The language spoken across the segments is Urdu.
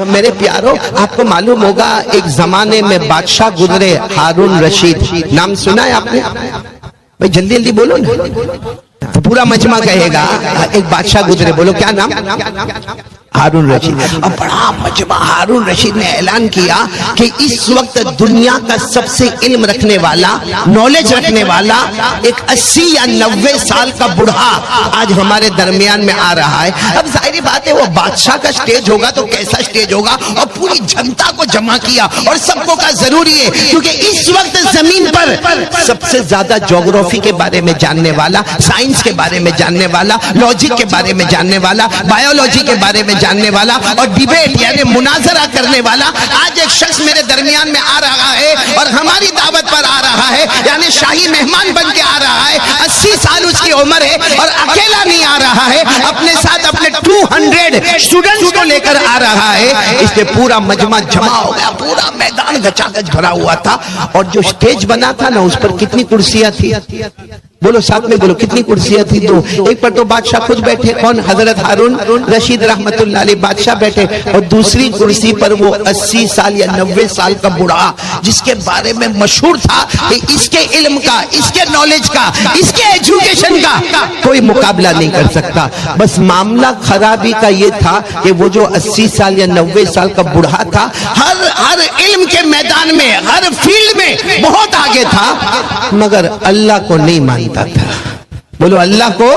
میرے پیاروں، آپ کو معلوم ہوگا ایک زمانے میں بادشاہ گزرے ہارون رشید، نام سنا ہے آپ نے؟ بھائی جلدی جلدی بولو نا، تو پورا مجمع کہے گا ایک بادشاہ گزرے، بولو کیا نام؟ ہارون رشید۔ اور بڑا مجمع ہارون رشید نے اعلان کیا کہ اس وقت دنیا کا سب سے علم رکھنے والا، نالج رکھنے والا ایک 80 یا 90 سال کا بڑھا آج ہمارے درمیان میں آ رہا ہے۔ اب ظاہری بات ہے وہ بادشاہ کا سٹیج ہوگا تو کیسا سٹیج ہوگا، اور پوری جنتا کو جمع کیا اور سب کو کا ضروری ہے، کیونکہ اس وقت زمین پر سب سے زیادہ جغرافی کے بارے میں جاننے والا، سائنس کے بارے میں جاننے والا، لاجک کے بارے میں جاننے والا، بایولوجی کے بارے میں جاننے والا اور ڈیبیٹ یعنی مناظرہ کرنے والا آج ایک شخص میرے درمیان میں آ رہا ہے اور ہماری دعوت پر آ رہا ہے، یعنی شاہی مہمان بن کے آ رہا ہے۔ 80 سال اس کی عمر ہے اور اکیلا نہیں آ رہا ہے، اپنے ساتھ اپنے 200 اسٹوڈنٹس کو لے کر آ رہا ہے۔ اس سے پورا مجمع جمع ہو گیا، پورا میدان گچا گچ بھرا ہوا تھا، اور جو سٹیج بنا تھا نا اس پر کتنی کرسیاں تھی؟ بولو ساتھ میں بولو، کتنی کرسیاں تھی؟ دو۔ ایک پر تو بادشاہ خود بیٹھے، کون؟ حضرت ہارون رشید رحمت اللہ علیہ بادشاہ بیٹھے، اور دوسری کرسی پر وہ 80 سال یا 90 سال کا بڑھا جس کے بارے میں مشہور تھا کہ اس کے علم کا، اس کے نالج کا، اس کے ایجوکیشن کا کوئی مقابلہ نہیں کر سکتا۔ بس معاملہ خرابی کا یہ تھا کہ وہ جو 80 سال یا 90 سال کا بڑھا تھا ہر علم کے میدان میں، ہر فیلڈ میں بہت آگے تھا، مگر اللہ کو نہیں مانتا تھا۔ بولو اللہ کو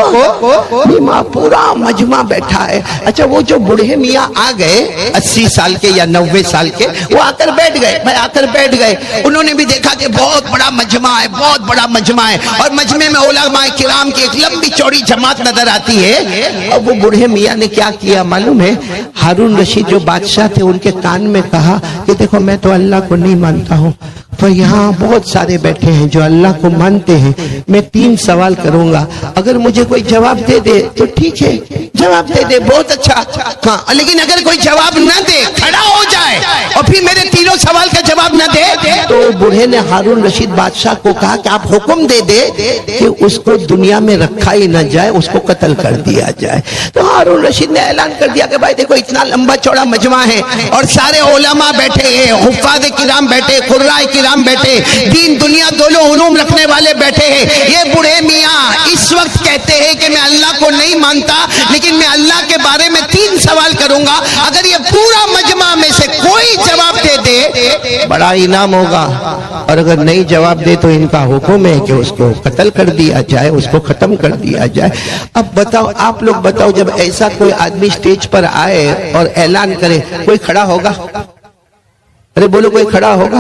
پورا مجمع بیٹھا ہے۔ اچھا وہ جو بڑھے میاں آ گئے 80 سال کے یا 90 سال کے، وہ آ کر بیٹھ گئے، بھائی آ کر بیٹھ گئے۔ انہوں نے بھی دیکھا کہ بہت بڑا مجمع ہے، بہت بڑا مجمع ہے، اور مجمع میں علماء کرام کی ایک لمبی چوڑی جماعت نظر آتی ہے۔ اور وہ بڑھے میاں نے کیا کیا معلوم ہے؟ ہارون رشید جو بادشاہ تھے ان کے کان میں کہا کہ دیکھو میں تو اللہ کو نہیں مانتا ہوں، تو یہاں بہت سارے بیٹھے ہیں جو اللہ کو مانتے ہیں، میں 3 سوال کروں گا، اگر مجھے کوئی جواب دے دے تو ٹھیک ہے، جواب دے دے بہت اچھا، ہاں لیکن اگر کوئی جواب نہ دے، کھڑا ہو جائے اور پھر میرے 3 سوال کا جواب نہ دے، تو بوڑھے نے ہارون رشید بادشاہ کو کہا کہ آپ حکم دے دے کہ اس کو دنیا میں رکھا ہی نہ جائے، اس کو قتل کر دیا جائے۔ تو ہارون رشید نے اعلان کر دیا کہ بھائی دیکھو اتنا لمبا چوڑا مجمع ہے اور سارے علماء بیٹھے ہیں، حفاظ کرام بیٹھے، قراء کرام بیٹھے، دین دنیا دونوں علوم رکھنے والے بیٹھے ہیں، یہ بوڑھے میاں اس وقت کہتے ہیں کہ میں اللہ کو نہیں مانتا، لیکن میں اللہ کے بارے میں 3 سوال کروں گا، اگر یہ پورا مجمع میں سے کوئی جواب دے دے بڑا انعام ہوگا، اور اگر نہیں جواب دے تو ان کا حکم ہے کہ اس کو قتل کر دیا جائے، اس کو ختم کر دیا جائے۔ اب بتاؤ، آپ لوگ بتاؤ، جب ایسا کوئی آدمی سٹیج پر آئے اور اعلان کرے، کوئی کھڑا ہوگا؟ ارے بولو کوئی کھڑا ہوگا؟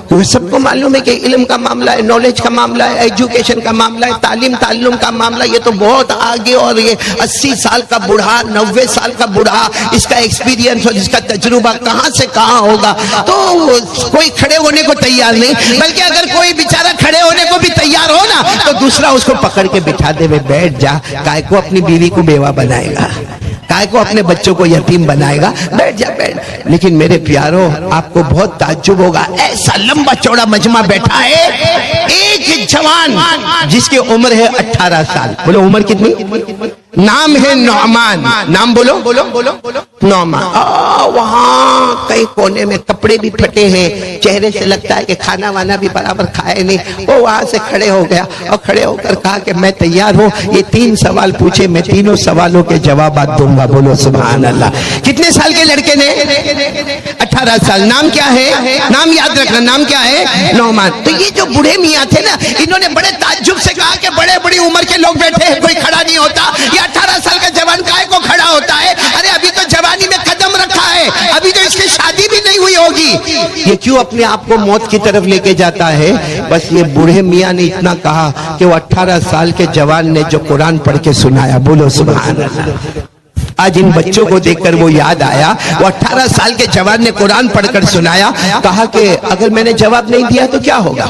کیونکہ سب کو معلوم ہے کہ علم کا معاملہ ہے، نالج کا معاملہ ہے، ایجوکیشن کا معاملہ ہے، تعلیم تعلم کا معاملہ، یہ تو بہت آگے، اور یہ 80 سال کا بڑھا، 90 سال کا بڑھا، اس کا ایکسپیرینس اور اس کا تجربہ کہاں سے کہاں ہوگا، تو کوئی کھڑے ہونے کو تیار نہیں، بلکہ اگر کوئی بیچارہ کھڑے ہونے کو بھی تیار ہو نا تو دوسرا اس کو پکڑ کے بٹھا دے، بیٹھ جا، کائے کو اپنی بیوی کو بیوہ بنائے گا، کائے کو اپنے بچوں کو یتیم بنائے گا، بیٹھ جا بیٹھ۔ لیکن میرے پیاروں آپ کو بہت تعجب ہوگا، ایسا لمبا چوڑا مجمع بیٹھا ہے، ایک جوان جس کی عمر ہے 18 سال، بولو عمر کتنی؟ نام ہے نعمان، نام بولو نعمان۔ وہاں کئی کونے میں کپڑے بھی پھٹے ہیں، چہرے سے لگتا ہے کہ کھانا وانا بھی برابر کھائے نہیں، وہ وہاں سے کھڑے ہو گیا اور کھڑے ہو کر کہا کہ میں تیار ہوں، یہ 3 سوال پوچھے، میں 3 سوالوں کے جوابات دوں گا، بولو سبحان اللہ۔ کتنے سال کے لڑکے نے؟ 18 سال۔ نام کیا ہے؟ نام یاد رکھنا، نام کیا ہے؟ نعمان۔ تو یہ جو بوڑھے میاں تھے نا، انہوں نے بڑے تعجب سے کہا کہ بڑے بڑی عمر کے لوگ بیٹھے ہیں، کوئی کھڑا نہیں ہوتا، یہ 18 سال کا جوان کائے کو کھڑا ہوتا ہے؟ ارے ابھی تو جوانی میں قدم رکھا ہے، ابھی تو اس کی شادی بھی نہیں ہوئی ہوگی، یہ کیوں اپنے آپ کو موت کی طرف لے کے جاتا ہے؟ بس یہ بوڑھے میاں نے اتنا کہا کہ وہ 18 سال کے جوان نے جو قرآن پڑھ کے سنایا، بولو سبحان اللہ۔ آج ان بچوں کو دیکھ کر وہ یاد آیا، وہ 18 سال کے جوان نے قرآن پڑھ کر سنایا، کہا کہ اگر میں نے جواب نہیں دیا تو کیا ہوگا؟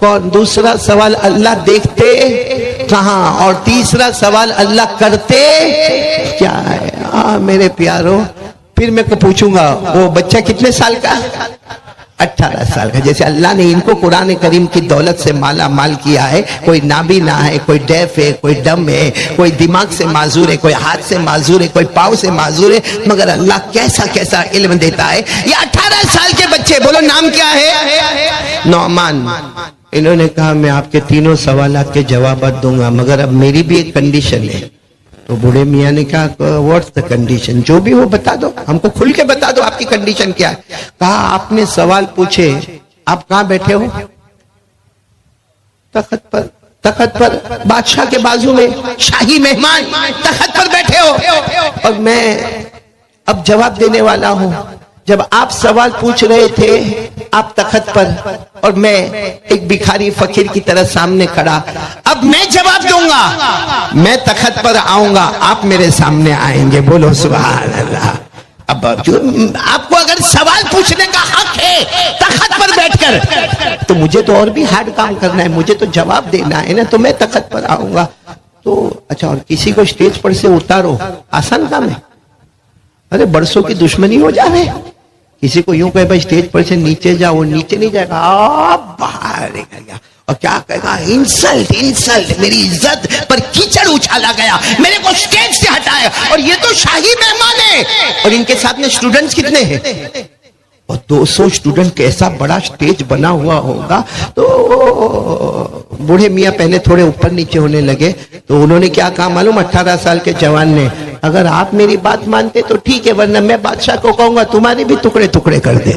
کون؟ دوسرا سوال اللہ دیکھتے کہاں؟ اور تیسرا سوال اللہ کرتے کیا ہے؟ میرے پیارو، پھر میں پوچھوں گا وہ بچہ کتنے سال کا؟ 18 سال کا. جیسے اللہ نے ان کو قرآن کریم کی دولت سے مالا مال کیا ہے، کوئی نابینا ہے، کوئی ڈیف ہے، کوئی ڈم ہے، کوئی دماغ سے معذور ہے، کوئی ہاتھ سے معذور ہے، کوئی پاؤں سے معذور ہے، مگر اللہ کیسا کیسا علم دیتا ہے. یہ 18 سال کے بچے، بولو نام کیا ہے؟ نعمان. انہوں نے کہا میں آپ کے تینوں سوالات کے جوابات دوں گا، مگر اب میری بھی ایک کنڈیشن ہے. تو بوڑھے میاں نے کہا واٹس دا کنڈیشن؟ جو بھی وہ بتا دو، ہم کو کھل کے بتا دو آپ کی کنڈیشن کیا ہے. کہا آپ نے سوال پوچھے، آپ کہاں بیٹھے ہو؟ تخت پر. تخت پر بادشاہ کے بازو میں شاہی مہمان تخت پر بیٹھے ہو، اور میں اب جواب دینے والا ہوں. جب آپ سوال پوچھ رہے تھے آپ تخت پر، اور میں ایک بھکاری فقیر کی طرح سامنے کھڑا. اب میں جواب دوں گا، میں تخت پر آؤں گا، آپ میرے سامنے آئیں گے. بولو سبحان اللہ. اب آپ کو اگر سوال پوچھنے کا حق ہے تخت پر بیٹھ کر، تو مجھے تو اور بھی ہارڈ کام کرنا ہے، مجھے تو جواب دینا ہے نا. تو میں تخت پر آؤں گا. تو اچھا، اور کسی کو اسٹیج پر سے اتارو، آسان کام ہے؟ ارے برسوں کی دشمنی ہو جائے. کسی کو یوں کہے بھائی اسٹیج پر سے نیچے جاؤ، وہ نیچے نہیں جائے گا، باہر نکل گیا. اور کیا کہے گا؟ انسلٹ انسلٹ، میری عزت پر کیچڑ اچھالا گیا، میرے کو اسٹیج سے ہٹایا. اور یہ تو شاہی مہمان ہے، اور ان کے ساتھ میں اسٹوڈنٹس کتنے ہیں؟ اور 200 اسٹوڈنٹ. کیسا بڑا اسٹیج بنا ہوا ہوگا. تو بوڑھے میاں پہلے تھوڑے اوپر نیچے ہونے لگے. تو انہوں نے کیا کہا معلوم؟ 18 سال کے جوان نے، اگر آپ میری بات مانتے تو ٹھیک ہے، ورنہ میں بادشاہ کو کہوں گا تمہارے بھی ٹکڑے ٹکڑے کر دے.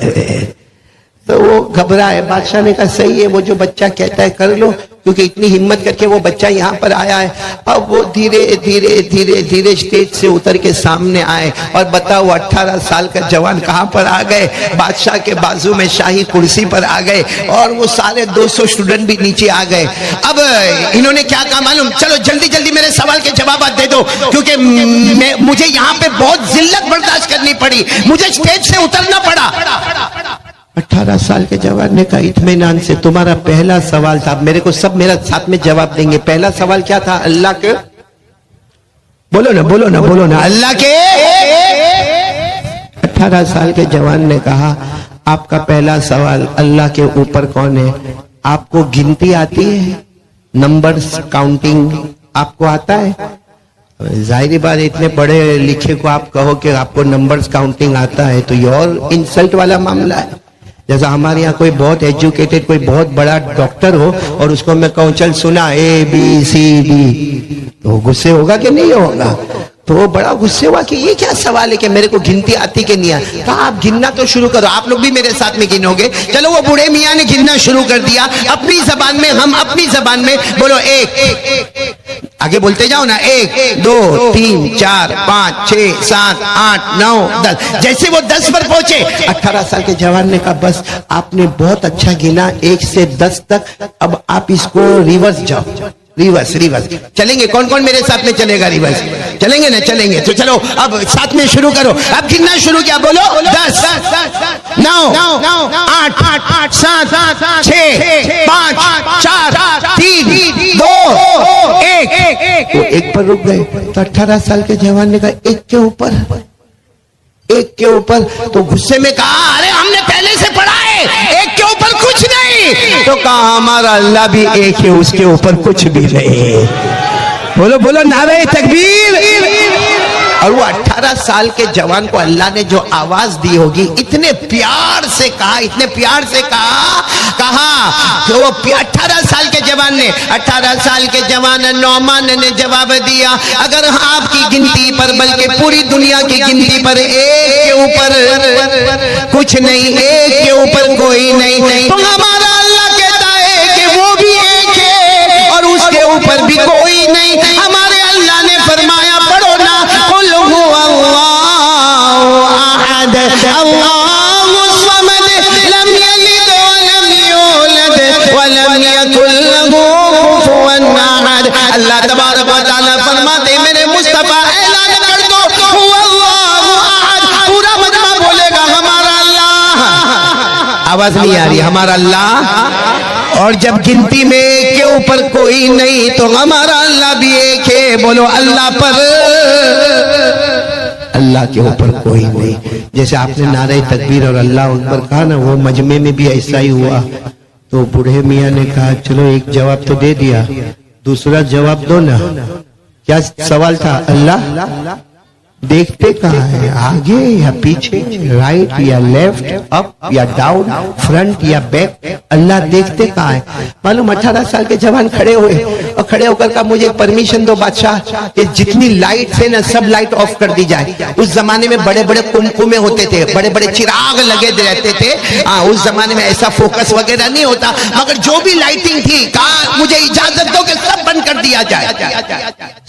تو وہ گھبرا ہے. بادشاہ نے کہا صحیح ہے، وہ جو بچہ کہتا ہے کر لو، کیونکہ اتنی ہمت کر کے وہ بچہ یہاں پر آیا ہے. اب وہ دھیرے دھیرے دھیرے دھیرے اسٹیج سے اتر کے سامنے آئے. اور بتاؤ 18 سال کا جوان کہاں پر آ گئے؟ بادشاہ کے بازو میں شاہی کرسی پر آ گئے. اور وہ سارے 200 اسٹوڈنٹ بھی نیچے آ گئے. اب انہوں نے کیا کہا معلوم؟ چلو جلدی جلدی میرے سوال کے جوابات دے دو، کیونکہ مجھے یہاں پہ بہت ذلت برداشت کرنی پڑی، مجھے اسٹیج سے اترنا پڑا. 18 سال کے جوان نے کہا اطمینان سے، تمہارا پہلا سوال تھا، میرے کو سب میرا ساتھ میں جواب دیں گے. پہلا سوال کیا تھا؟ اللہ کے، بولو نا بولو نا بولو نا، اللہ کے. 18 سال کے جوان نے کہا آپ کا پہلا سوال اللہ کے اوپر کون ہے؟ آپ کو گنتی آتی ہے؟ نمبرز کاؤنٹنگ آپ کو آتا ہے؟ ظاہری بات، اتنے پڑھے لکھے کو آپ کہو کہ آپ کو نمبرز کاؤنٹنگ آتا ہے تو یہ اور انسلٹ والا معاملہ ہے. جیسا ہمارے یہاں کوئی بہت ایجوکیٹڈ کوئی بہت بڑا ڈاکٹر ہو اور اس کو میں کہوں چل سنا ABCD، تو غصے ہوگا کہ نہیں ہوگا؟ تو وہ بڑا غصے ہوا کہ یہ کیا سوال ہے کہ میرے کو گنتی آتی کہ نہیں آتی. کہا آپ گننا تو شروع کرو، آپ لوگ بھی میرے ساتھ میں گنو گے. چلو وہ بوڑھے میاں نے گننا شروع کر دیا اپنی زبان میں. ہم اپنی زبان میں بولو، 1، آگے بولتے جاؤ نا، 1 2 3 4 5 6 7 8 9 10. جیسے وہ 10 پر پہنچے، 18 سال کے جوان نے کہا بس آپ نے بہت اچھا گنا 1 سے 10 تک، اب آپ اس کو ریورس جاؤ. ریورس چلیں گے؟ کون کون میرے ساتھ میں چلے گا؟ ریورس چلیں گے نا؟ چلیں گے. تو چلو اب ساتھ میں شروع کرو. اب گننا شروع کیا؟ بولو 10 9 8 7 6 5 4 3 2 1. ایک پر رک گئے. تو 18 سال کے جوان نے کہا ایک کے اوپر. تو غصے میں کہا ارے ہم نے پہلے سے پڑھا ہے ایک کے اوپر کچھ نہیں. تو کہا ہمارا اللہ بھی ایک ہے، اس کے اوپر کچھ بھی نہیں. بولو بولو نعرہ تکبیر. اور وہ 18 سال کے جوان کو اللہ نے جو آواز دی ہوگی، اتنے پیار سے کہا کہ وہ 18 سال کے جوان نے 18 سال کے جوان نعمان نے جواب دیا اگر آپ کی گنتی پر بلکہ پوری دنیا کی گنتی پر ایک کے اوپر کچھ نہیں، ایک کے اوپر کوئی نہیں، تو ہمارا اللہ کہتا ہے کہ وہ بھی ایک ہے اور اس کے اوپر بھی کوئی نہیں. ہمارے اللہ نے فرمایا پڑھو نا، قل هو اللہ احد اللہ الصمد لم یلد ولم یولد ولم یکن له کفوا احد. اللہ تبارک و تعالی فرماتے میرے مصطفیٰ اعلان کر دو هو اللہ احد. پورا مجمع بولے گا ہمارا اللہ. آواز نہیں آ رہی؟ ہمارا اللہ اور جب گنتی میں ایک کے اوپر کوئی نہیں تو ہمارا اللہ بھی ایک ہے. بولو اللہ پر اللہ کے اوپر کوئی نہیں. جیسے آپ نے نعرہ تکبیر اور اللہ اکبر کہا نا, وہ مجمع میں بھی ایسا ہی ہوا. تو بوڑھے میاں نے کہا چلو ایک جواب تو دے دیا, دوسرا جواب دو نا. کیا سوال تھا؟ اللہ دیکھتے کہاں ہے, آگے یا پیچھے, رائٹ یا لیفٹ, اپ یا ڈاؤن, فرنٹ یا بیک؟ اللہ دیکھتے کہاں ہے. معلوم 18 سال کے جوان کھڑے ہوئے اور کھڑے ہو کر کہا مجھے پرمیشن دو بادشاہ کہ جتنی لائٹ ہے نا سب لائٹ آف کر دی جائے. اس زمانے میں بڑے بڑے کمکمے ہوتے تھے, بڑے بڑے چراغ لگے رہتے تھے. اس زمانے میں ایسا فوکس وغیرہ نہیں ہوتا, مگر جو بھی لائٹنگ تھی کہا مجھے اجازت دو کہ سب بند کر دیا جائے.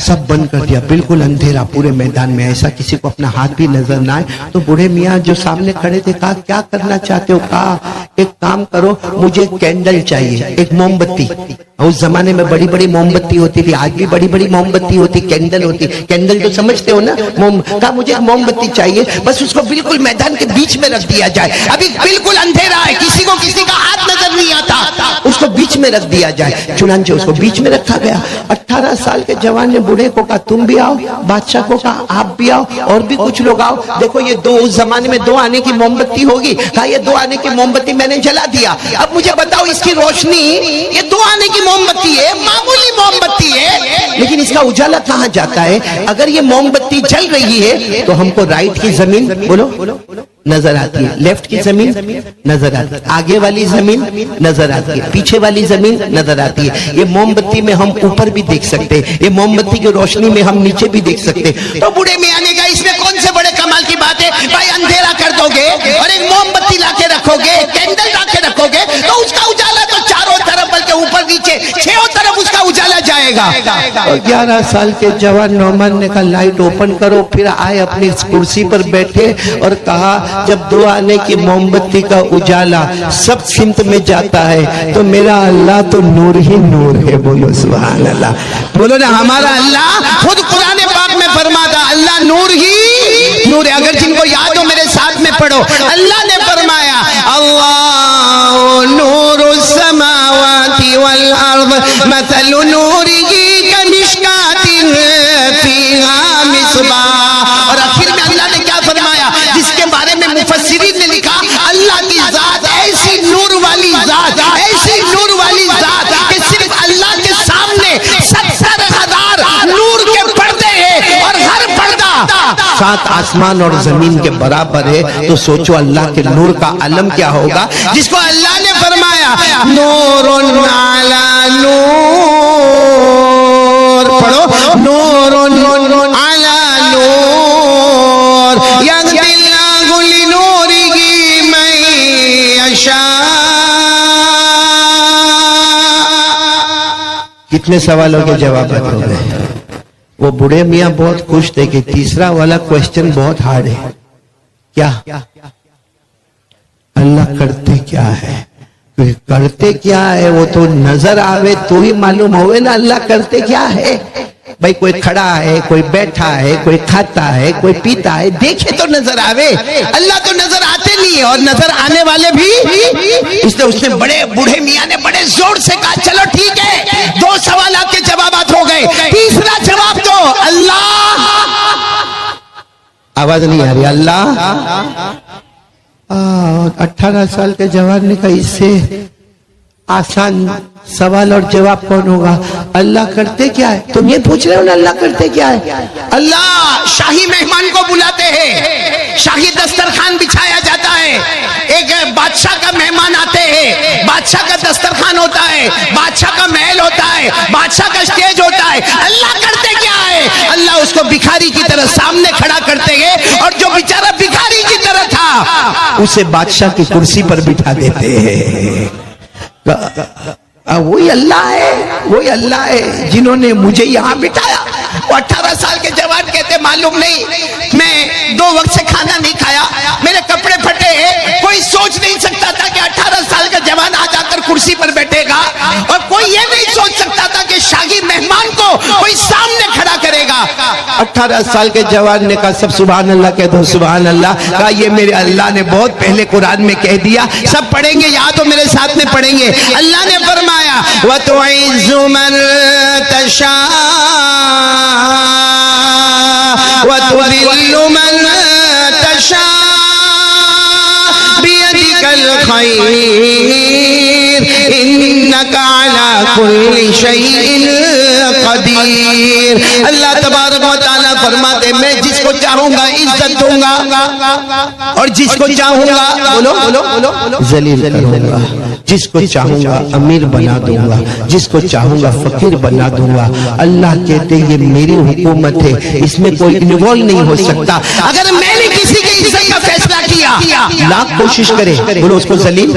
سب بند کر دیا, بالکل اندھیرا پورے میدان میں, ایسا کسی کو اپنا ہاتھ بھی نظر نہ آئے. تو بوڑھے میاں جو سامنے کھڑے تھے کہا کیا کرنا چاہتے ہو؟ کہا ایک کام کرو, مجھے کینڈل چاہیے, ایک موم بتی. اس زمانے میں بڑی بڑی موم بتی ہوتی تھی, آج بھی بڑی بڑی موم بتی ہوتی, کینڈل ہوتی. کینڈل تو سمجھتے ہو نا, موم. کہا مجھے ایک موم بتی چاہیے, بس اس کو بالکل میدان کے بیچ میں رکھ دیا جائے. ابھی بالکل اندھیرا ہے, کسی کو کسی کا ہاتھ نظر نہیں آتا, اس کو بیچ میں رکھ دیا جائے. چنانچہ اس کو بیچ میں رکھا گیا. 18 سال کے جوان نے بوڑھے کو کہا تم بھی آؤ, بادشاہ کو کہا آپ بھی آؤ, اور بھی کچھ لوگ آؤ. دیکھو یہ دو, اس زمانے میں 2 آنے کی موم بتی ہوگی. کہا یہ 2 آنے کی موم بتی میں نے جلا دیا, اب مجھے بتاؤ اس کی روشنی, یہ 2 آنے کی موم بتی ہے, معمولی موم بتی ہے, لیکن اس کا اجالا کہاں جاتا ہے؟ اگر یہ موم بتی جل رہی ہے تو ہم کو رائٹ کی زمین بولو نظر آتی ہے, لیفٹ کی زمین نظر آتی ہے, آگے والی زمین نظر آتی ہے, پیچھے والی زمین نظر آتی ہے. یہ موم بتی میں ہم اوپر بھی دیکھ سکتے, یہ موم بتی کی روشنی میں ہم نیچے بھی دیکھ سکتے. تو بوڑھے میاں نے کہا اس میں کون سے بڑے کمال کی بات ہے بھائی, اندھیرا کر دو گے اور ایک موم بتی لا کے رکھو گے, کینڈل لا کے رکھو گے, تو اس کا اجالا تو چاروں طرف بلکہ اوپر نیچے چھوں طرف اس کا اجالا جائے گا. 11 سال کے جوان نعمان نے کہا لائٹ اوپن کرو. پھر آئے اپنی کرسی پر بیٹھے اور کہا جب 2 آنے کی موم بتی کا اجالا سب سمت میں جاتا ہے تو میرا اللہ تو نور ہی نور ہے. بولو سبحان اللہ, بولو نا ہمارا اللہ. خود قرآن پاک میں فرماتا اللہ نور ہی نور ہے. اگر جن کو یاد ہو میرے ساتھ میں پڑھو, اللہ نے فرمایا اللہ نور السماوات والارض مثل نورہ کمشکاۃ فیہا مصباح. اور آخر میں اللہ نے کیا فرمایا, جس کے بارے میں مفسرین نے لکھا اللہ کی ذات ایسی نور والی ذات, ایسی نور والی ذات کہ صرف اللہ کے سامنے 70,000 نور کے پردے ہیں, اور ہر پردہ 7 آسمان اور زمین کے برابر ہے. تو سوچو اللہ کے نور کا عالم کیا ہوگا, جس کو اللہ نے فرمایا نور علی نور. پڑھو نور علی نور یهدی اللہ لنورہ من یشاء. کتنے سوالوں کے جوابات ہو گئے. وہ بوڑھے میاں بہت خوش تھے کہ تیسرا والا کوشچن بہت ہارڈ ہے. کیا اللہ کرتے کیا ہے؟ کرتے کیا ہے وہ تو نظر آوے تو ہی معلوم ہوئے نا اللہ کرتے کیا ہے. بھائی کوئی کھڑا ہے, کوئی بیٹھا ہے, کوئی کھاتا ہے, کوئی پیتا ہے, دیکھے تو نظر آوے. اللہ تو نظر آتے نہیں ہے, اور نظر آنے والے بھی. اس نے بڑے بوڑھے میاں نے بڑے زور سے کہا چلو ٹھیک ہے, 2 سوالات کے جوابات ہو گئے, تیسرا جواب دو اللہ. آواز نہیں آ رہی. اللہ 18 سال کے جوان نے کہا اس سے آسان سوال اور جواب کون ہوگا؟ اللہ کرتے کیا ہے؟ تم یہ پوچھ رہے ہو نا اللہ کرتے کیا ہے؟ اللہ شاہی مہمان کو بلاتے ہیں, شاہی دسترخوان بچھایا جاتا ہے, ایک بادشاہ کا مہمان آتے ہیں, بادشاہ کا دسترخوان ہوتا ہے, بادشاہ کا محل ہوتا ہے, بادشاہ کا اسٹیج ہوتا ہے. اللہ کرتے کیا ہے؟ اللہ اس کو بھکاری کی طرح سامنے کھڑا کرتے ہیں, اور جو بیچارہ بھکاری کی طرح تھا اسے بادشاہ کی کرسی پر بٹھا دیتے ہیں. وہی اللہ ہے, وہی اللہ ہے جنہوں نے مجھے یہاں بٹھایا. وہ 18 سال کے جوان کہتے معلوم نہیں, میں 2 وقت سے کھانا نہیں کھایا, میرے کپڑے پھٹے ہیں. کوئی سوچ نہیں سکتا تھا کہ 18 سال کا جوان آ جا کر کرسی پر بیٹھے گا, اور کوئی یہ نہیں سوچ سکتا تھا کہ شاہی مہمان کو کوئی سامنے کھڑا کرے پڑے گا. 18 سال کے جوان نے کہا سب سبحان اللہ کہہ دو, سبحان اللہ. کہا یہ میرے اللہ نے بہت پہلے قرآن میں کہہ دیا, سب پڑھیں گے یا تو میرے ساتھ میں پڑھیں گے. اللہ نے فرمایا وَتُعِزُّ مَن تَشَاءُ وَتُذِلُّ مَن تَشَاءُ بِيَدِكَ الْخَيْرُ إِنَّكَ عَلَى كُلِّ شَيْءٍ قدیر. اللہ تبارک و تعالیٰ فرماتے میں جس کو چاہوں گا عزت دوں گا اور جس کو چاہوں گا بولو ذلیل کروں گا, جس کو چاہوں گا امیر بنا دوں گا, جس کو چاہوں گا فقیر بنا دوں گا. اللہ کہتے یہ میری حکومت ہے, اس میں کوئی انوالو نہیں ہو سکتا. اگر میں نے کسی کی عزت کا فیصلہ کیا لاکھ کوشش کرے بولو اس کو ذلیل,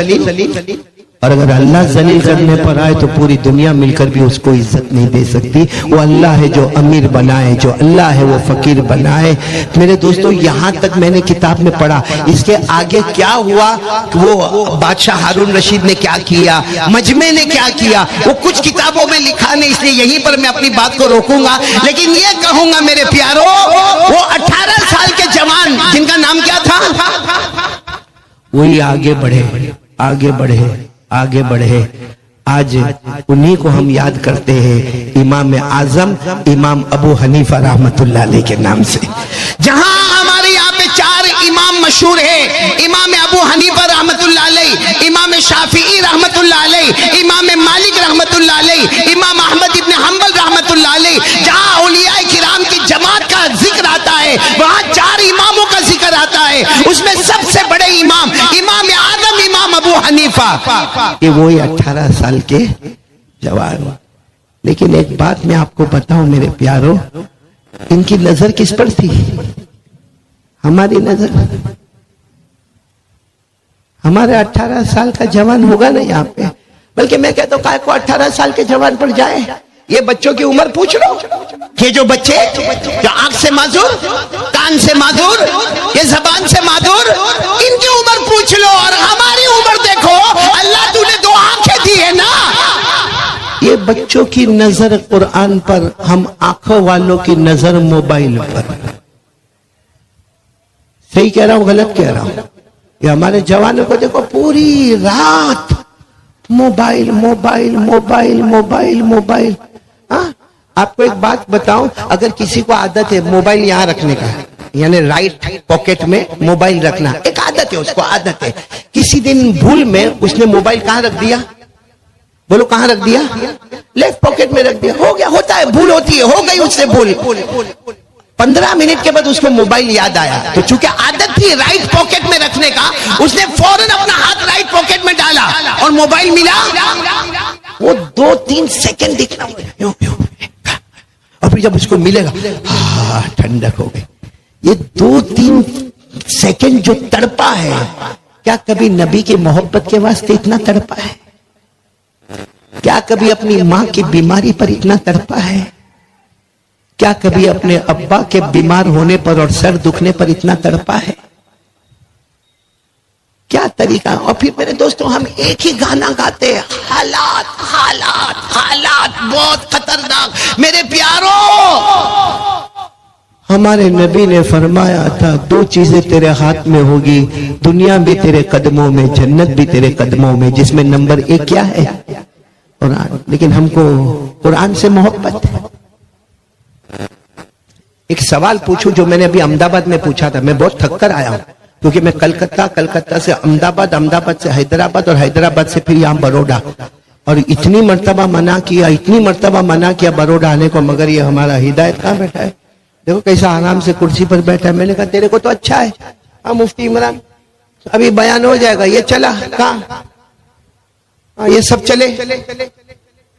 اور اگر اللہ ذلیل کرنے پر آئے تو پوری دنیا مل کر بھی اس کو عزت نہیں دے سکتی. وہ اللہ ہے جو امیر بنائے, جو اللہ ہے وہ فقیر بنائے. میرے دوستو یہاں تک میں نے کتاب میں پڑھا, اس کے آگے کیا ہوا, وہ بادشاہ ہارون رشید نے کیا کیا, مجمع نے کیا کیا, وہ کچھ کتابوں میں لکھا نہیں, اس لیے یہیں پر میں اپنی بات کو روکوں گا. لیکن یہ کہوں گا میرے پیارو, وہ 18 سال کے جوان جن کا نام کیا تھا, وہی آگے بڑھے آگے بڑھے آگے بڑھے. آج انہی کو ہم یاد کرتے ہیں امام اعظم امام ابو حنیفہ رحمت اللہ علیہ کے نام سے. جہاں ہمارے یہاں پہ 4 امام مشہور ہیں, امام ابو حنیفہ رحمت اللہ علیہ, امام شافعی رحمت اللہ علیہ, امام مالک رحمت اللہ علیہ, امام احمد ابن حنبل رحمت اللہ علیہ. جہاں اولیاء کرام کی جماعت کا ذکر آتا ہے وہاں 4 اماموں کا ذکر آتا ہے. اس میں سب سے بڑے امام امام اعظم امام ابو حنیفہ, یہ وہی 18 سال کے جوان. لیکن ایک بات میں آپ کو بتاؤں میرے پیارو, ان کی نظر کس پر تھی, ہماری نظر. ہمارے 18 سال کا جوان ہوگا نا یہاں پہ, بلکہ میں کہتا ہوں کائے کو 18 سال کے جوان پر جائے. یہ بچوں کی عمر پوچھ لو, یہ جو بچے جو آنکھ سے معذور, کان سے معذور, یہ زبان سے معذور, ان کی عمر پوچھ لو اور ہماری عمر دیکھو. اللہ تو نے 2 آنکھیں دی ہے نا. یہ بچوں کی نظر قرآن پر, ہم آنکھوں والوں کی نظر موبائل پر. صحیح کہہ رہا ہوں غلط کہہ رہا ہوں؟ یہ ہمارے جوانوں کو دیکھو پوری رات mobile mobile mobile mobile mobile. آپ کو ایک بات بتاؤں, اگر کسی کو عادت ہے موبائل یہاں رکھنے کا, یعنی رائٹ پاکٹ میں موبائل رکھنا, ایک عادت ہے, اس کو عادت ہے. کسی دن بھول میں اس نے موبائل کہاں رکھ دیا, بولو کہاں رکھ دیا, لیفٹ پاکٹ میں رکھ دیا. ہو گیا, ہوتا ہے, بھول ہوتی ہے, ہو گئی اس سے بھول. 15 منٹ کے بعد اس کو موبائل یاد آیا, تو چونکہ عادت تھی رائٹ پاکٹ میں رکھنے کا, اس نے فوراً اپنا ہاتھ رائٹ پاکٹ میں ڈالا اور موبائل ملا. وہ 2-3 سیکنڈ دکھنا, اور پھر جب اس کو ملے گا ٹھنڈک ہو گئی. یہ 2-3 سیکنڈ جو تڑپا ہے, کیا کبھی نبی کی محبت کے واسطے اتنا تڑپا ہے؟ کیا کبھی اپنی ماں کی بیماری پر اتنا تڑپا ہے؟ کیا کبھی اپنے ابا کے بیمار ہونے پر اور سر دکھنے پر اتنا تڑپا ہے؟ کیا طریقہ. اور پھر میرے دوستوں ہم ایک ہی گانا گاتے ہیں, حالات حالات حالات بہت خطرناک. میرے پیارو, ہمارے نبی نے فرمایا تھا 2 چیزیں تیرے ہاتھ میں ہوگی, دنیا بھی تیرے قدموں میں, جنت بھی تیرے قدموں میں, جس میں نمبر 1 کیا ہے, قرآن. لیکن ہم کو قرآن سے محبت ہے. ایک سوال پوچھوں جو میں نے ابھی احمد آباد میں پوچھا تھا, میں بہت تھک کر آیا ہوں کیونکہ میں کلکتہ سے احمد آباد سے حیدرآباد اور حیدرآباد سے پھر یہاں بروڈا, اور اتنی مرتبہ منع کیا بروڈا آنے کو, مگر یہ ہمارا ہدایت کہاں بیٹھا ہے, دیکھو کیسا آرام سے کرسی پر بیٹھا ہے. میں نے کہا تیرے کو تو اچھا ہے, ہاں مفتی عمران ابھی بیان ہو جائے گا, یہ چلا کہاں, یہ سب چلے,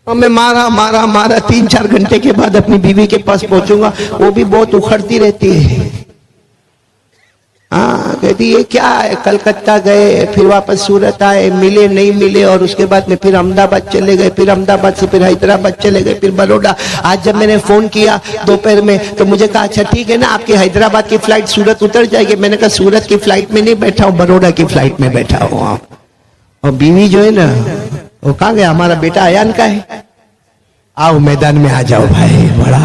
اور میں مارا 3-4 گھنٹے کے بعد اپنی بیوی کے پاس پہنچوں گا, وہ بھی بہت اکھڑتی رہتی ہے. کہتی یہ کیا ہے, کلکتہ گئے پھر واپس سورت آئے, ملے نہیں ملے, اور اس کے بعد میں پھر احمد آباد چلے گئے, پھر احمد آباد سے پھر حیدرآباد چلے گئے, پھر بروڈا. آج جب میں نے فون کیا دوپہر میں تو مجھے کہا اچھا ٹھیک ہے نا, آپ کی حیدرآباد کی فلائٹ سورت اتر جائے گی. میں نے کہا سورت کی فلائٹ میں نہیں بیٹھا ہوں, بروڈا کی فلائٹ میں بیٹھا ہوں. اور بیوی جو ہے نا وہ کہاں گیا, ہمارا بیٹا ایان کا ہے, آؤ میدان میں آ جاؤ بھائی, بڑا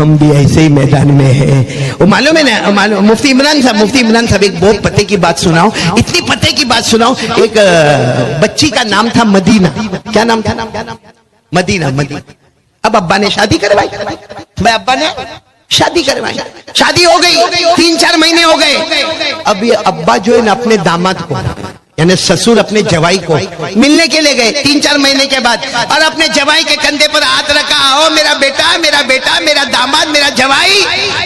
ہم بھی ایسے ہی میدان میں ہیں. وہ معلوم ہے نا, مفتی عمران صاحب ایک بہت پتے کی بات سناؤ, اتنی پتے کی بات سناؤ. ایک بچی کا نام تھا مدینہ. کیا نام تھا؟ مدینہ. اب ابا نے شادی کروائی, بھائی ابا نے شادی کروائی, شادی ہو گئی, 3-4 مہینے ہو گئے. اب یہ ابا جو ہے نا اپنے داماد کو یعنی سسور اپنے جوائی کو ملنے کے لیے گئے 3-4 مہینے کے بعد, اور اپنے جوائی کے کندھے پر ہاتھ رکھا, او میرا بیٹا, میرا داماد, میرا جوائی,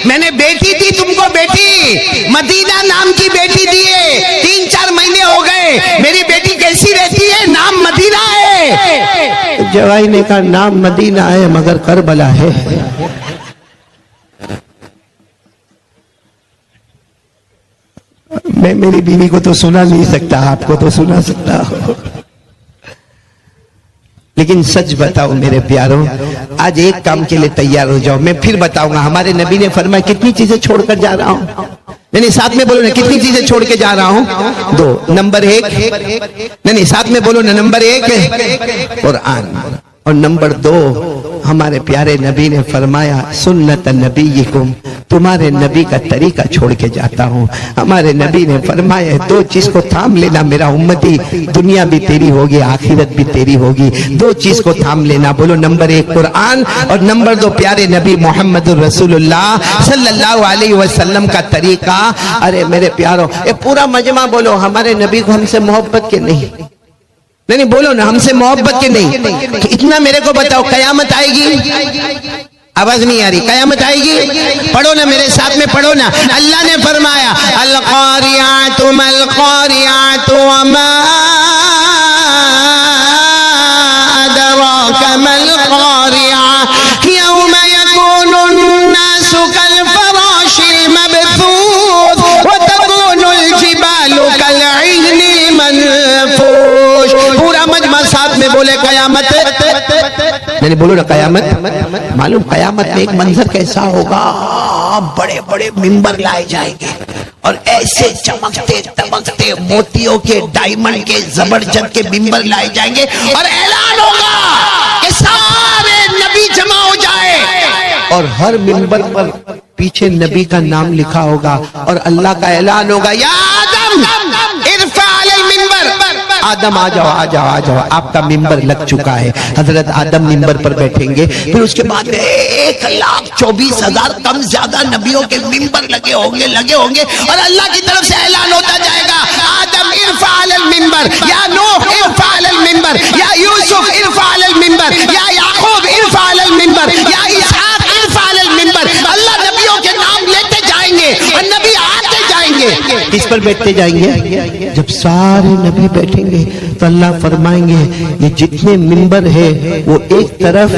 میں نے بیٹی دی تم کو, بیٹی مدینہ نام کی بیٹی دیے, 3-4 مہینے ہو گئے, میری بیٹی کیسی رہتی ہے؟ نام مدینہ ہے. جوائی نے کہا نام مدینہ ہے مگر کربلا ہے. میں میری بیوی کو تو سنا نہیں سکتا, آپ کو تو سنا سکتا ہوں, لیکن سچ بتاؤ میرے پیاروں, آج ایک کام کے لیے تیار ہو جاؤ. میں پھر بتاؤں گا, ہمارے نبی نے فرمایا کتنی چیزیں چھوڑ کر جا رہا ہوں. نہیں ساتھ میں بولو نا, کتنی چیزیں چھوڑ کے جا رہا ہوں؟ 2. نمبر 1, نہیں ساتھ میں بولو نا, نمبر 1 قرآن, اور نمبر 2 ہمارے پیارے نبی نے فرمایا سنت نبیکم, تمہارے نبی کا طریقہ چھوڑ کے جاتا ہوں. ہمارے نبی نے فرمایا 2 چیز کو تھام لینا میرا امتی, دنیا بھی تیری ہوگی, آخرت بھی تیری ہوگی. 2 چیز کو تھام لینا. بولو نمبر 1 قرآن, اور نمبر 2 پیارے نبی محمد الرسول اللہ صلی اللہ علیہ وسلم کا طریقہ. ارے میرے پیاروں, یہ پورا مجمع بولو ہمارے نبی کو ہم سے محبت کے نہیں, نہیں بولو نا, ہم سے محبت کے نہیں. اتنا میرے کو بتاؤ, قیامت آئے گی؟ آواز نہیں آ رہی, قیامت آئے گی؟ پڑھو نا میرے ساتھ میں, پڑھو نا. اللہ نے فرمایا القاریات مالقاریات وما ادراک مالقاریہ یوم یکون الناس کالفراش المبثوث وتکون الجبال کالعہن المنفوش. پورا مجمع ساتھ میں بولے قیامت. نہیں بولو نا قیامت. معلوم قیامت میں ایک منظر کیسا ہوگا, بڑے بڑے ممبر لائے جائیں گے, اور ایسے چمکتے تمکتے موتیوں کے, ڈائمنڈ کے, زبرجد کے ممبر لائے جائیں گے, اور اعلان ہوگا کہ سارے نبی جمع ہو جائے, اور ہر ممبر پر پیچھے نبی کا نام لکھا ہوگا, اور اللہ کا اعلان ہوگا یا آدم ارفع علی المنبر, آدم آ جاؤ, آپ کا ممبر لگ چکا ہے. حضرت آدم ممبر پر بیٹھیں گے, پھر اس کے بعد 1,24,000 کم زیادہ نبیوں کے ممبر لگے ہوں گے, اور اللہ کی طرف سے اعلان ہوتا جائے گا آدم ارفع علی المنبر, یا نوح ارفع علی المنبر, یا یوسف ارفع علی المنبر, یا یعقوب ارفع علی المنبر, یا اسحاق ارفع علی المنبر. اللہ نبیوں کے نام لیتے جائیں گے, اور نبی آتے جائیں گے. کس پر بیٹھتے جائیں گے؟ جب سارے نبی بیٹھیں گے تو اللہ فرمائیں گے یہ جتنے ممبر ہے وہ ایک طرف,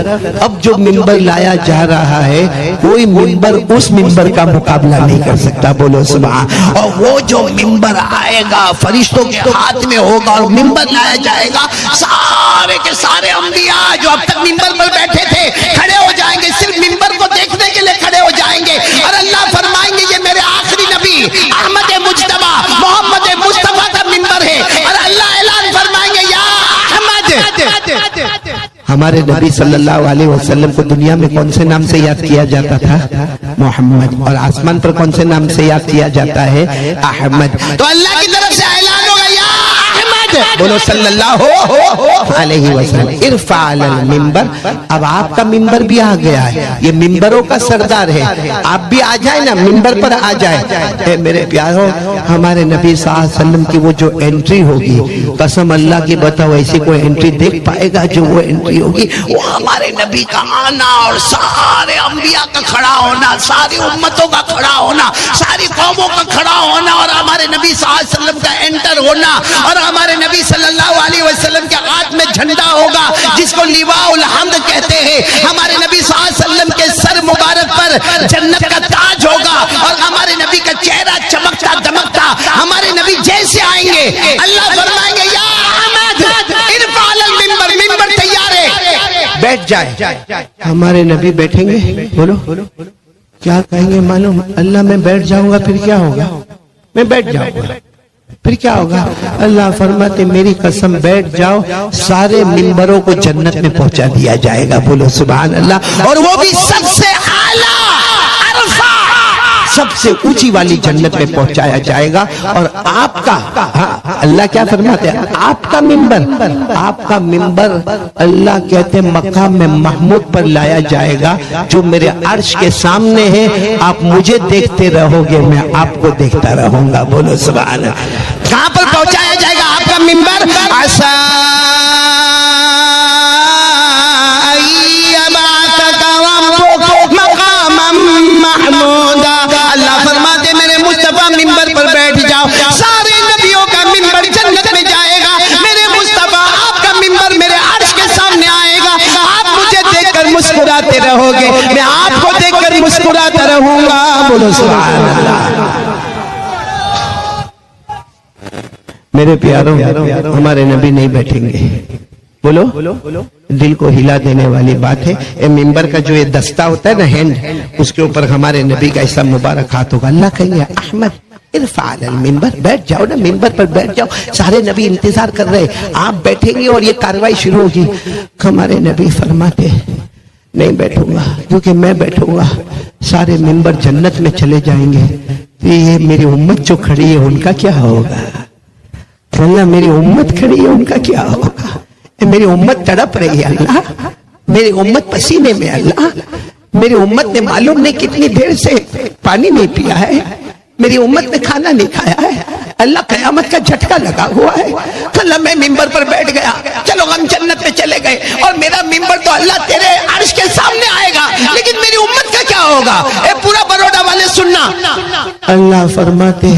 اب جو ممبر لایا جا رہا ہے کوئی ممبر اس ممبر کا مقابلہ نہیں کر سکتا. بولو سبحان. اور وہ جو ممبر آئے گا فرشتوں کے ہاتھ میں ہوگا, اور ممبر لایا جائے گا, سارے کے سارے انبیاء جو اب تک ممبر پر بیٹھے تھے کھڑے ہو جائیں گے, صرف ممبر کو دیکھنے کے لیے کھڑے ہو جائیں گے, اور اللہ فرمائیں گے یہ میرے آخری نبی احمد مجتبی محمد مصطفیٰ کا ممبر ہے, اور اللہ اعلان فرمائیں گے یا احمد. ہمارے نبی صلی اللہ علیہ وسلم کو دنیا میں کون سے نام سے یاد کیا جاتا تھا؟ محمد. اور آسمان پر کون سے نام سے یاد کیا جاتا ہے؟ احمد. تو اللہ کی طرف سے اعلان ہوگا یا احمد, بولو صلی اللہ علیہ وسلم ارفع علی المنبر. اب آپ کا ممبر بھی آ گیا ہے, یہ ممبروں کا سردار ہے, آپ بھی آ جائیں نا, ممبر پر آ جائیں. میرے پیاروں, ہمارے نبی صلی اللہ علیہ وسلم کی وہ جو انٹری ہوگی, قسم اللہ کی بتاؤ ایسی کوئی انٹری دیکھ پائے گا جو وہ انٹری ہوگی, وہ ہمارے نبی کا آنا, اور سارے انبیاء کا کھڑا ہونا, ساری امتوں کا کھڑا ہونا, ساری قوموں کا کھڑا ہونا, اور ہمارے نبی صلی اللہ علیہ وسلم کا انٹر ہونا, اور ہمارے نبی صلی اللہ علیہ وسلم کے ہاتھ میں جھنڈا ہوگا جس کو لواء الحمد کہتے ہیں. ہمارے نبی صلی اللہ علیہ وسلم کے سر مبارک پر جنت کا تاج ہوگا, اور ہمارے نبی کا چہرہ چمکتا دمکتا, ہمارے نبی جیسے آئیں گے اللہ فرمائیں گے یا احمد ارفع علی المنبر, ممبر تیار ہے, بیٹھ جائے. ہمارے نبی بیٹھیں گے, بولو کیا کہیں گے معلوم؟ اللہ میں بیٹھ جاؤں گا پھر کیا ہوگا؟ میں بیٹھ جاؤں گا پھر کیا ہوگا؟ اللہ فرماتے میری قسم بیٹھ جاؤ, سارے ممبروں کو جنت میں پہنچا دیا جائے گا. بولو سبحان اللہ. اور وہ بھی سب سے اعلیٰ سب سے اونچی والی جنت میں پہنچایا جائے گا. اور آپ کا اللہ کیا فرماتے ہیں, آپ کا ممبر اللہ کہتے ہیں مقام میں محمود پر لایا جائے گا, جو میرے عرش کے سامنے ہے. آپ مجھے دیکھتے رہو گے, میں آپ کو دیکھتا رہوں گا. بولو سبحان اللہ. کہاں پر پہنچایا جائے گا آپ کا ممبر؟ اللہ فرماتے میرے مصطفیٰ ممبر پر بیٹھ جاؤ. سارے نبیوں کا ممبر جنت میں جائے گا, میرے مصطفیٰ آپ کا ممبر میرے عرش کے سامنے آئے گا. آپ مجھے دیکھ کر مسکراتے رہو گے, میں آپ کو دیکھ کر مسکراتا رہوں گا. بولو سبحان اللہ. میرے پیاروں, ہمارے نبی نہیں بیٹھیں گے. بولو, دل کو ہلا دینے والی بات ہے. ممبر کا جو یہ دستہ ہوتا ہے نا, ہینڈ, اس کے اوپر ہمارے نبی کا ایسا مبارک ہاتھ ہوگا. اللہ کہیں گے احمد ارفع علی المنبر, بیٹھ جاؤ نا ممبر پر, بیٹھ جاؤ. سارے نبی انتظار کر رہے, آپ بیٹھیں گے اور یہ کاروائی شروع ہوگی. ہمارے نبی فرماتے نہیں بیٹھوں گا, کیونکہ میں بیٹھوں گا سارے ممبر جنت میں چلے جائیں گے. یہ میری امت جو کھڑی ہے ان کا کیا ہوگا؟ اللہ میری امت کھڑی ہے ان کا کیا ہوگا؟ میری امت تڑپ رہی ہے اللہ, میری امت پسینے میں اللہ, میری امت نے معلوم نہیں کتنی دیر سے پانی نہیں پیا ہے, میری امت نے کھانا نہیں کھایا ہے. اللہ قیامت کا جھٹکا لگا ہوا ہے. اللہ میں ممبر پر بیٹھ گیا, چلو ہم جنت میں چلے گئے, اور میرا ممبر تو اللہ تیرے عرش کے سامنے آئے گا, لیکن میری امت کا کیا ہوگا؟ اے پورا بروڈا والے سننا. اللہ فرماتے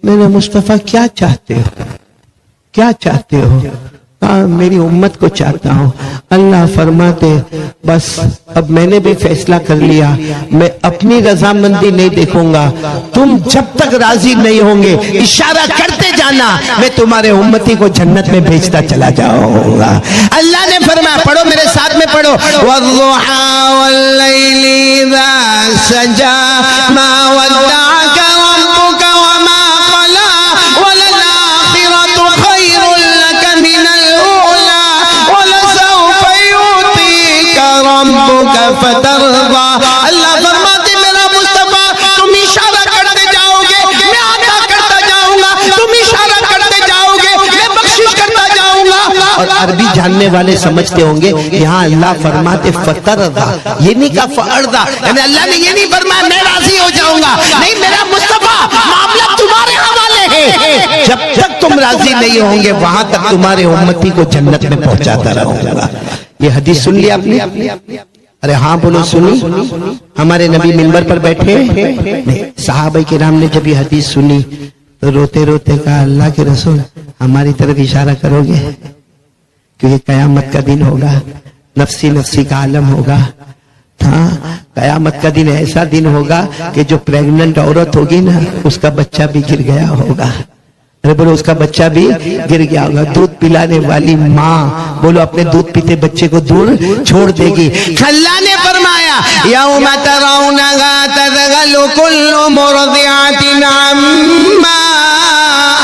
میرے مصطفیٰ کیا چاہتے ہو, کیا چاہتے ہو؟ میری امت کو چاہتا ہوں. اللہ فرماتے بس اب میں نے بھی فیصلہ کر لیا, میں اپنی رضامندی نہیں دیکھوں گا. تم جب تک راضی نہیں ہوں گے اشارہ کرتے جانا, میں تمہارے امتی کو جنت میں بھیجتا چلا جاؤں گا. اللہ نے فرمایا, پڑھو میرے ساتھ میں پڑھو, والضحى والليل إذا سجى ما ودعك ربك وما قلى وللآخرة خير لك من الأولى ولسوف يعطيك ربك فترضى. اللہ فرماتے میرا مصطفیٰ تم اشارہ کرتے جاؤ گے, میں عطا کرتا جاؤں گا. تم اشارہ کرتے جاؤ گے, میں بخشش کرتا جاؤں گا. اور عربی جاننے والے سمجھتے ہوں گے یہاں اللہ فرماتے فترضى, یہ نہیں کہا فارضى, یعنی اللہ نے یہ نہیں فرمایا میں راضی ہو جاؤں گا. نہیں, میرا مصطفیٰ معاملہ تمہارے حوالے ہے. جب تک تم راضی نہیں ہوں گے وہاں تک تمہارے امتی کو جنت میں پہنچاتا رہوں گا. یہ حدیث سن لی آپ نے؟ ارے ہاں بولو, سنی. ہمارے نبی منبر پر بیٹھے نہیں. صحابہ کرام نے جب یہ حدیث سنی تو روتے روتے کہا اللہ کے رسول ہماری طرف اشارہ کرو گے, کیونکہ قیامت کا دن ہوگا, نفسی نفسی کا عالم ہوگا. ہاں, قیامت کا دن ایسا دن ہوگا کہ جو پریگننٹ عورت ہوگی نا اس کا بچہ بھی گر گیا ہوگا. ارے بولو, اس کا بچہ بھی گر گیا ہوگا. دودھ پلانے والی ماں بولو اپنے دودھ پیتے بچے کو دور چھوڑ دے گی. اللہ نے فرمایا یوم ترونها تذهل كل مرضعة عما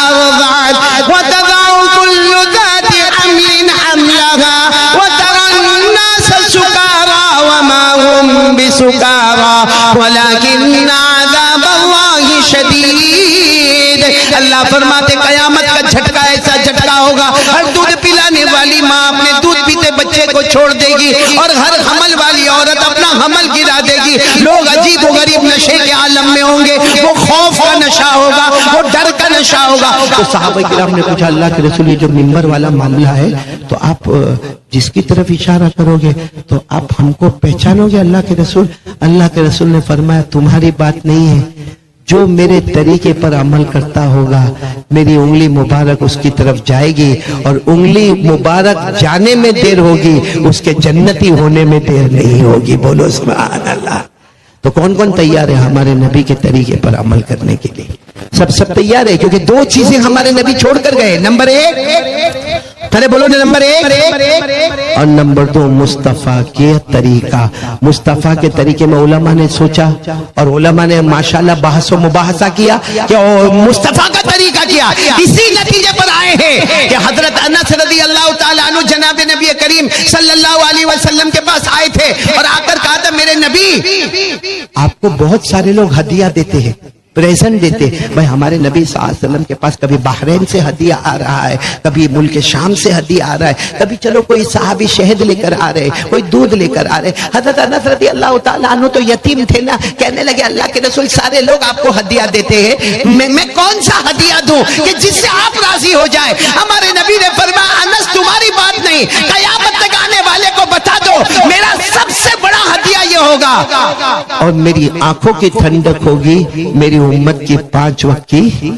أرضعت وتضع كل ذات حمل حملها وترى الناس سكارى وما هم بسكارى ولكن عذاب الله شديد. اللہ فرماتے قیامت کا جھٹکا ایسا جھٹکا ہوگا, ہر دودھ پلانے والی ماں اپنے دودھ پیتے بچے کو چھوڑ دے گی, اور ہر حمل والی عورت اپنا حمل گرا دے گی. لوگ عجیب و غریب نشے کے عالم میں ہوں گے, وہ خوف کا نشہ ہوگا, وہ ڈر کا نشہ ہوگا. تو صحابہ کرام نے پوچھا اللہ کے رسول یہ جو منبر والا معاملہ ہے تو آپ جس کی طرف اشارہ کرو گے تو آپ ہم کو پہچانو گے اللہ کے رسول؟ اللہ کے رسول نے فرمایا تمہاری بات نہیں ہے, جو میرے طریقے پر عمل کرتا ہوگا میری انگلی مبارک اس کی طرف جائے گی, اور انگلی مبارک جانے میں دیر ہوگی, اس کے جنتی ہونے میں دیر نہیں ہوگی. بولو سبحان اللہ. تو کون کون تیار ہے ہمارے نبی کے طریقے پر عمل کرنے کے لیے؟ سب تیار ہے, کیونکہ دو چیزیں ہمارے نبی چھوڑ کر گئے. نمبر ایک, پہلے بولو نا, نمبر ایک, اور نمبر دو مصطفیٰ کے طریقہ. مصطفیٰ کے طریقے میں علماء نے سوچا اور علماء نے ماشاءاللہ بحث و مباحثہ کیا کہ مصطفیٰ کا طریقہ کیا. اسی نتیجے پر آئے ہیں کہ حضرت انس رضی اللہ تعالیٰ عنہ جناب جناب نبی کریم صلی اللہ علیہ وسلم کے پاس آئے تھے اور آ کر کہا تھا میرے نبی آپ کو بہت سارے لوگ ہدیہ دیتے ہیں، پریزنٹ دیتے، بھائی ہمارے نبی صلی اللہ علیہ وسلم کے پاس کبھی بحرین سے ہدیہ آ رہا ہے، کبھی ملک شام سے ہدیہ آ رہا ہے، کبھی چلو کوئی صحابی شہد لے کر آ رہے، کوئی دودھ لے کر آ رہے۔ حضرت انس رضی اللہ تعالیٰ عنہ تو یتیم تھے نا، کہنے لگے اللہ کے رسول سارے لوگ آپ کو ہدیہ دیتے ہیں، میں کون سا ہدیہ دوں کہ جس سے آپ راضی ہو جائے؟ ہمارے نبی نے فرمایا انس تمہاری بات نہیں، قیامت تک آنے والے کو بتا دو میرا سب سے بڑا ہدیہ یہ ہوگا اور میری آنکھوں کی ٹھنڈک ہوگی، میری امت کی 5 وقت کی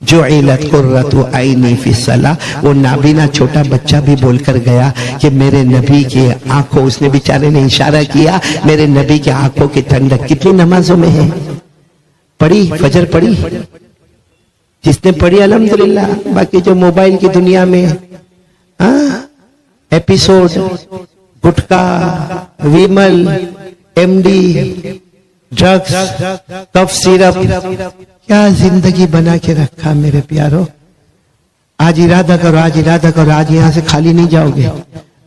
جعلت قرۃ عینی فی الصلاۃ۔ وہ نابینا چھوٹا بچہ بھی بول کر گیا کہ میرے نبی کی آنکھوں، اس نے بیچارے نے اشارہ کیا، میرے نبی کی آنکھوں کی ٹھنڈک کتنی نمازوں میں ہے؟ پڑھی فجر پڑھی، جس نے پڑھی الحمدللہ، باقی جو موبائل کی دنیا میں ایپیسوڈ، گٹکا، ویمل، ایم ڈی، ڈرگز، کف سیرپ، کیا زندگی بنا کے رکھا میرے پیارو۔ آج ارادہ کرو، آج ارادہ کرو، آج یہاں سے خالی نہیں جاؤ گے،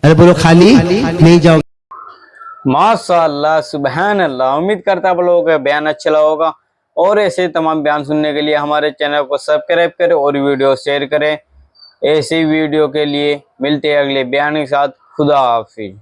ارے بولو خالی نہیں جاؤ گے۔ ماشاءاللہ، سبحان اللہ۔ امید کرتا آپ لوگوں کا بیان اچھا لگا ہوگا، اور ایسے تمام بیان سننے کے لیے ہمارے چینل کو سبسکرائب کریں اور ویڈیو شیئر کریں۔ ایسی ویڈیو کے لیے ملتے ہیں اگلے بیان کے ساتھ۔ خدا حافظ۔